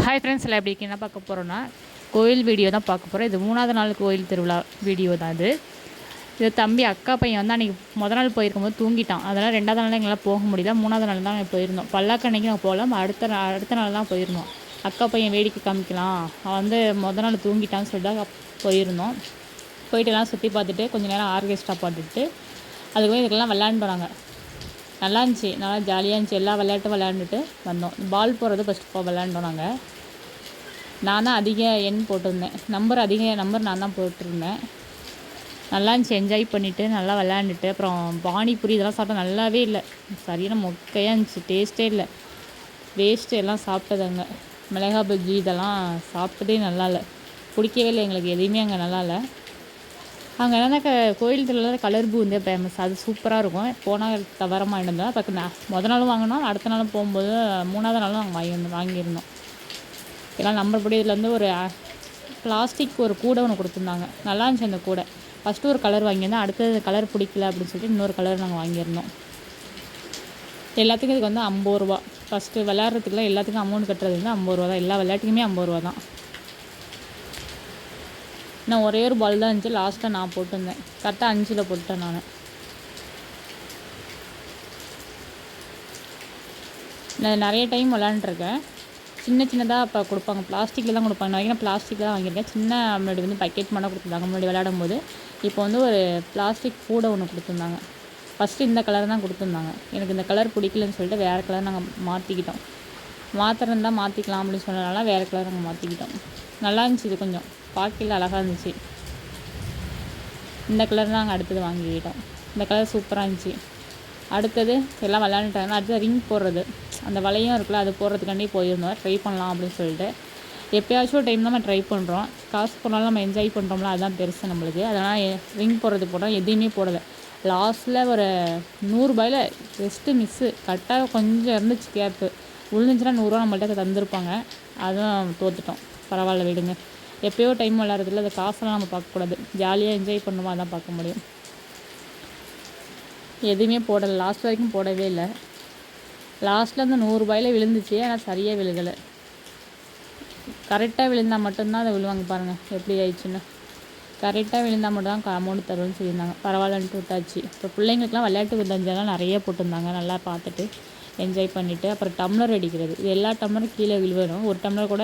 Hi friends எல்லாம் எப்படி என்ன பார்க்க போகிறோன்னா கோயில் வீடியோ தான் பார்க்க போகிறோம். இது 3வது நாள் கோயில் திருவிழா வீடியோ தான் இது தம்பி அக்கா பையன் வந்து அன்றைக்கி நாள் போயிருக்கும்போது தூங்கிட்டான். அதனால் 2வது நாள் எங்களால் போக முடியல. 3வது நாள் தான் போயிருந்தோம். பல்லாக்கன்னைக்கு நாங்கள் போகலாம். அடுத்த நாள் தான் போயிருந்தோம். அக்கா பையன் வேடிக்கை காமிக்கலாம், அவன் வந்து நாள் தூங்கிட்டான்னு சொல்லிட்டு போயிருந்தோம். போயிட்டு எல்லாம் சுற்றி பார்த்துட்டு கொஞ்சம் நேரம் ஆர்கெஸ்ட்ரா பாட்டுட்டு அதுக்கு இதுக்கெல்லாம் விளையாண்டு வராங்க. நல்லா இருந்துச்சு, நல்லா ஜாலியாக இருந்துச்சு. எல்லா விளையாட்டும் விளையாண்டுட்டு வந்தோம். பால் போடுறது ஃபஸ்ட்டு விளையாண்டோம். நான் தான் அதிக எண் போட்டிருந்தேன், நம்பர் நான் தான் போட்டிருந்தேன். நல்லா இருந்துச்சு, என்ஜாய் பண்ணிவிட்டு நல்லா விளையாண்டுட்டு அப்புறம் பானிபூரி இதெல்லாம் சாப்பிட்டா நல்லாவே இல்லை, சரியான மொக்கையாக இருந்துச்சு, டேஸ்ட்டே இல்லை, வேஸ்ட்டு எல்லாம் சாப்பிட்டதுங்க. மிளகா பஜ்ஜி இதெல்லாம் சாப்பிட்டதே நல்லா இல்லை, பிடிக்கவே இல்லை எங்களுக்கு எதுவுமே அங்கே நல்லா இல்லை. அங்கே என்னென்னா கோயில் திருவிழா கலர் பூந்தி ஃபேமஸ், அது சூப்பராக இருக்கும். போனால் தவறமாக இருந்தோம். அப்போ நாளும் வாங்கினோம், அடுத்த நாளும் போகும்போது 3வது நாளும் நாங்கள் வாங்கியிருந்தோம். எல்லாம் நம்பர் படி இதில் வந்து ஒரு பிளாஸ்டிக் ஒரு கூடை ஒன்று கொடுத்துருந்தாங்க. நல்லா இருந்துச்சு அந்த கூடை. ஃபஸ்ட்டு ஒரு கலர் வாங்கியிருந்தோம், அடுத்தது கலர் பிடிக்கல அப்படின்னு சொல்லிட்டு இன்னொரு கலர் நாங்கள் வாங்கியிருந்தோம். எல்லாத்துக்கும் இதுக்கு வந்து 50 ரூபா. ஃபஸ்ட்டு விளையாடுறதுக்குலாம் எல்லாத்துக்கும் அமௌண்ட் கட்டுறது வந்து 50 ரூபா தான். எல்லா விளையாட்டுக்குமே 50 ரூபா தான். நான் ஒரே ஒரு பால் தான் இருந்துச்சு, லாஸ்ட்டாக நான் போட்டிருந்தேன். கரெக்டாக 5ல் போட்டேன் நான் நிறைய டைம் விளாண்டுருக்கேன். சின்னதாக இப்போ கொடுப்பாங்க, பிளாஸ்டிக்கில் தான் கொடுப்பாங்க. நான் பிளாஸ்டிக்கில் தான் வாங்கியிருக்கேன். முன்னாடி வந்து பக்கெட் மட்டும் கொடுத்துருந்தாங்க முன்னாடி விளையாடும் போது. இப்போ வந்து ஒரு பிளாஸ்டிக் கூடை ஒன்று கொடுத்துருந்தாங்க. ஃபஸ்ட்டு இந்த கலர் தான் கொடுத்துருந்தாங்க. எனக்கு இந்த கலர் பிடிக்கலன்னு சொல்லிட்டு வேறு கலர் நாங்கள் மாற்றிக்கிட்டோம். மாற்றுறதா மாற்றிக்கலாம் அப்படின்னு சொன்னதுனால வேறு கலர் நாங்கள் மாற்றிக்கிட்டோம். நல்லா இருந்துச்சு, இது கொஞ்சம் பார்க்கல அழகாக இருந்துச்சு. இந்த கலர் தான் நாங்கள் அடுத்தது வாங்கிக்கிட்டோம். இந்த கலர் சூப்பராக இருந்துச்சு. அடுத்தது எல்லாம் விளையாண்டுட்டாங்க. அடுத்தது ரிங் போடுறது, அந்த வலையும் இருக்குல்ல, அது போடுறதுக்காண்டி போயிருந்தோம். ட்ரை பண்ணலாம் அப்படின்னு சொல்லிட்டு எப்போயாச்சும் ஒரு டைம் தான் நம்ம ட்ரை பண்ணுறோம். காசு போனாலும் நம்ம என்ஜாய் பண்ணுறோம்ல, அதுதான் பெருசு நம்மளுக்கு. அதனால் ரிங் போடுறது போட்டோம், எதையுமே போடலை. லாஸ்ட்டில் ஒரு 100 ரூபாயில் ஜஸ்ட்டு மிஸ்ஸு, கரெக்டாக கொஞ்சம் இருந்துச்சு கேப்பு. விழுந்துச்சுன்னா 100 ரூபா நம்மள்கிட்ட தந்துருப்பாங்க. அதுவும் தோற்றுட்டோம். பரவாயில்ல விடுங்க. எப்போயோ டைம் விளையாடுறதுல அந்த காசெல்லாம் நம்ம பார்க்கக்கூடாது, ஜாலியாக என்ஜாய் பண்ணுவோம், அதான் பார்க்க முடியும். எதுவுமே போடலை, லாஸ்ட் வரைக்கும் போடவே இல்லை. லாஸ்ட்டில் அந்த 100 ரூபாயில் விழுந்துச்சு, ஆனால் சரியாக விழுகலை. கரெக்டாக விழுந்தால் மட்டும்தான் அதை விழுவாங்க. பாருங்கள் எப்படி ஆயிடுச்சுன்னு. கரெக்டாக விழுந்தால் மட்டும்தான் அமௌண்ட் தருவோம்னு சொல்லியிருந்தாங்க. பரவாயில்லன்ட்டு விட்டாச்சு. இப்போ பிள்ளைங்களுக்குலாம் விளையாட்டு விதஞ்செல்லாம் நிறைய போட்டிருந்தாங்க. நல்லா பார்த்துட்டு என்ஜாய் பண்ணிவிட்டு அப்புறம் டம்ளர் அடிக்கிறது. இது எல்லா டம்ளரும் கீழே விழுவணும். ஒரு டம்ளர் கூட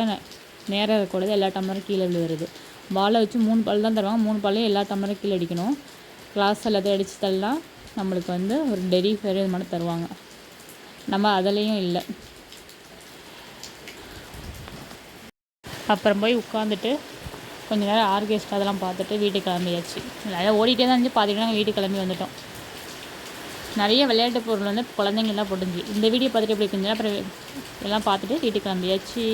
நேராக இருக்கக்கூடாது, எல்லா டம்ளரும் கீழே விழுவுறது. பாலை வச்சு 3 பால் தான் தருவாங்க. 3 பாலையும் எல்லா டம்ளரும் கீழே அடிக்கணும். கிளாஸ் எல்லாத்தையும் அடித்து தள்ளலாம். நம்மளுக்கு வந்து ஒரு டெரி ஃபேர் இது மட்டும் தருவாங்க. நம்ம அதிலையும் இல்லை. அப்புறம் போய் உட்காந்துட்டு கொஞ்சம் நேரம் ஆர்கெஸ்ட்ரா அதெல்லாம் பார்த்துட்டு வீட்டுக்கு கிளம்பியாச்சு. நிறையா ஓடிட்டே தான் இருந்துச்சு, பார்த்துட்டு நாங்கள் வீட்டுக்கு கிளம்பி வந்துட்டோம். நிறைய விளையாட்டு பொருள் வந்து குழந்தைங்கள்லாம் போட்டுச்சு. இந்த வீடியோ பார்த்துட்டு எப்படி இருக்குங்க, அப்புறம் எல்லாம் பார்த்துட்டு வீட்டுக்கு கிளம்பியாச்சு.